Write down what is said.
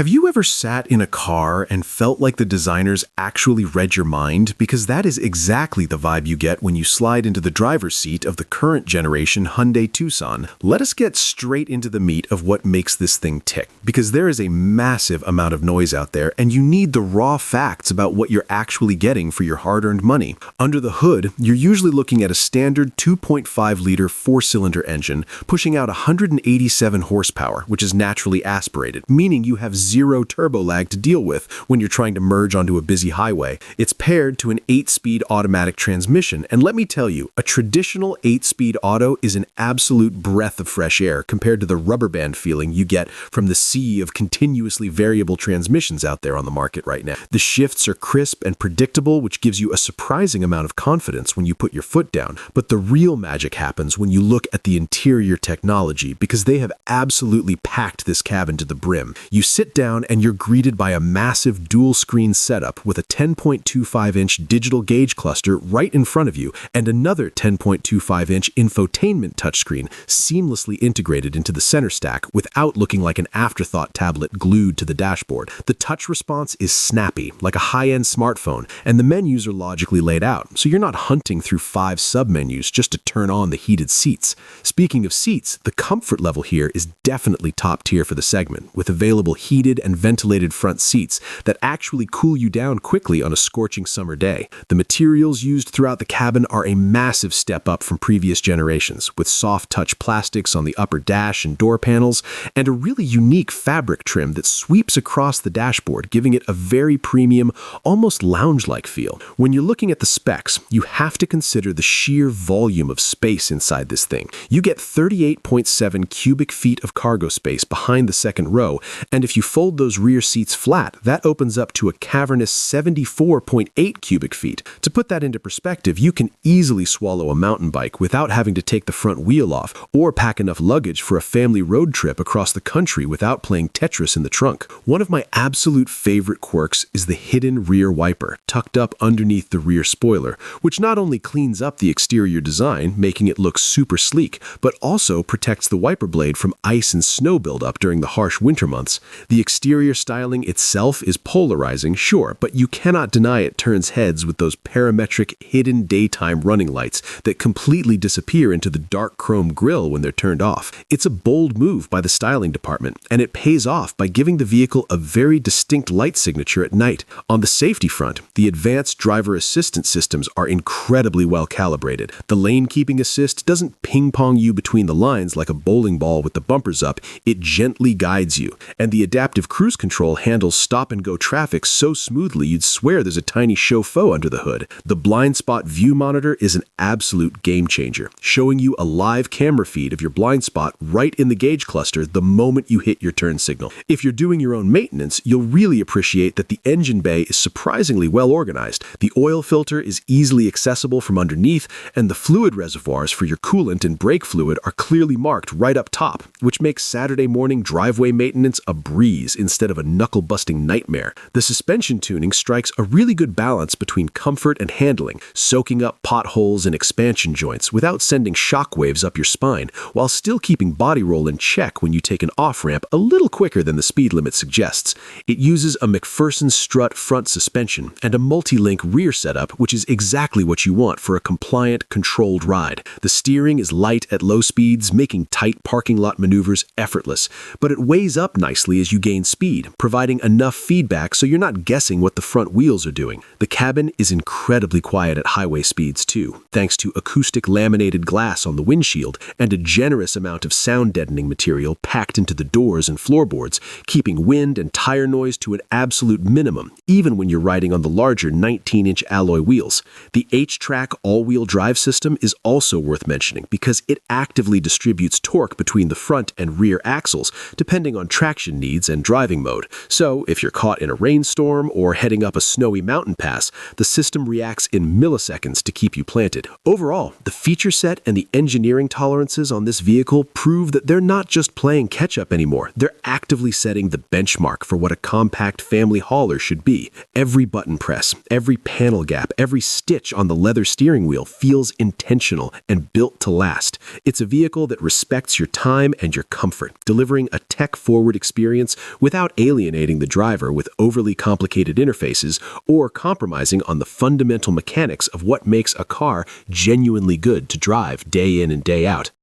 Have you ever sat in a car and felt like the designers actually read your mind? Because that is exactly the vibe you get when you slide into the driver's seat of the current generation Hyundai Tucson. Let us get straight into the meat of what makes this thing tick. Because there is a massive amount of noise out there, and you need the raw facts about what you're actually getting for your hard-earned money. Under the hood, you're usually looking at a standard 2.5-liter four-cylinder engine, pushing out 187 horsepower, which is naturally aspirated, meaning you have zero turbo lag to deal with when you're trying to merge onto a busy highway. It's paired to an 8-speed automatic transmission, and let me tell you, a traditional 8-speed auto is an absolute breath of fresh air compared to the rubber band feeling you get from the sea of continuously variable transmissions out there on the market right now. The shifts are crisp and predictable, which gives you a surprising amount of confidence when you put your foot down. But the real magic happens when you look at the interior technology, because they have absolutely packed this cabin to the brim. You sit down and you're greeted by a massive dual-screen setup with a 10.25-inch digital gauge cluster right in front of you and another 10.25-inch infotainment touchscreen seamlessly integrated into the center stack without looking like an afterthought tablet glued to the dashboard. The touch response is snappy, like a high-end smartphone, and the menus are logically laid out, so you're not hunting through 5 sub-menus just to turn on the heated seats. Speaking of seats, the comfort level here is definitely top tier for the segment, with available heated and ventilated front seats that actually cool you down quickly on a scorching summer day. The materials used throughout the cabin are a massive step up from previous generations, with soft touch plastics on the upper dash and door panels, and a really unique fabric trim that sweeps across the dashboard, giving it a very premium, almost lounge-like feel. When you're looking at the specs, you have to consider the sheer volume of space inside this thing. You get 38.7 cubic feet of cargo space behind the second row, and if you fold those rear seats flat, that opens up to a cavernous 74.8 cubic feet. To put that into perspective, you can easily swallow a mountain bike without having to take the front wheel off, or pack enough luggage for a family road trip across the country without playing Tetris in the trunk. One of my absolute favorite quirks is the hidden rear wiper, tucked up underneath the rear spoiler, which not only cleans up the exterior design, making it look super sleek, but also protects the wiper blade from ice and snow buildup during the harsh winter months. The exterior styling itself is polarizing, sure, but you cannot deny it turns heads with those parametric hidden daytime running lights that completely disappear into the dark chrome grille when they're turned off. It's a bold move by the styling department, and it pays off by giving the vehicle a very distinct light signature at night. On the safety front, the advanced driver assistance systems are incredibly well calibrated. The lane keeping assist doesn't ping-pong you between the lines like a bowling ball with the bumpers up, it gently guides you. And the adaptive cruise control handles stop-and-go traffic so smoothly you'd swear there's a tiny chauffeur under the hood. The blind spot view monitor is an absolute game-changer, showing you a live camera feed of your blind spot right in the gauge cluster the moment you hit your turn signal. If you're doing your own maintenance, you'll really appreciate that the engine bay is surprisingly well organized. The oil filter is easily accessible from underneath, and the fluid reservoirs for your coolant and brake fluid are clearly marked right up top, which makes Saturday morning driveway maintenance a breeze instead of a knuckle-busting nightmare. The suspension tuning strikes a really good balance between comfort and handling, soaking up potholes and expansion joints without sending shockwaves up your spine, while still keeping body roll in check when you take an off-ramp a little quicker than the speed limit suggests. It uses a McPherson strut front suspension and a multi-link rear setup, which is exactly what you want for a compliant, controlled ride. The steering is light at low speeds, making tight parking lot maneuvers effortless, but it weighs up nicely as you gain speed, providing enough feedback so you're not guessing what the front wheels are doing. The cabin is incredibly quiet at highway speeds too, thanks to acoustic laminated glass on the windshield and a generous amount of sound deadening material packed into the doors and floorboards, keeping wind and tire noise to an absolute minimum, even when you're riding on the larger 19-inch alloy wheels. The H-Track all-wheel drive system is also worth mentioning because it actively distributes torque between the front and rear axles, depending on traction needs and driving mode. So, if you're caught in a rainstorm or heading up a snowy mountain pass, the system reacts in milliseconds to keep you planted. Overall, the feature set and the engineering tolerances on this vehicle prove that they're not just playing catch-up anymore. They're actively setting the benchmark for what a compact family hauler should be. Every button press, every panel gap, every stitch on the leather steering wheel feels intentional and built to last. It's a vehicle that respects your time and your comfort, delivering a tech-forward experience without alienating the driver with overly complicated interfaces or compromising on the fundamental mechanics of what makes a car genuinely good to drive day in and day out.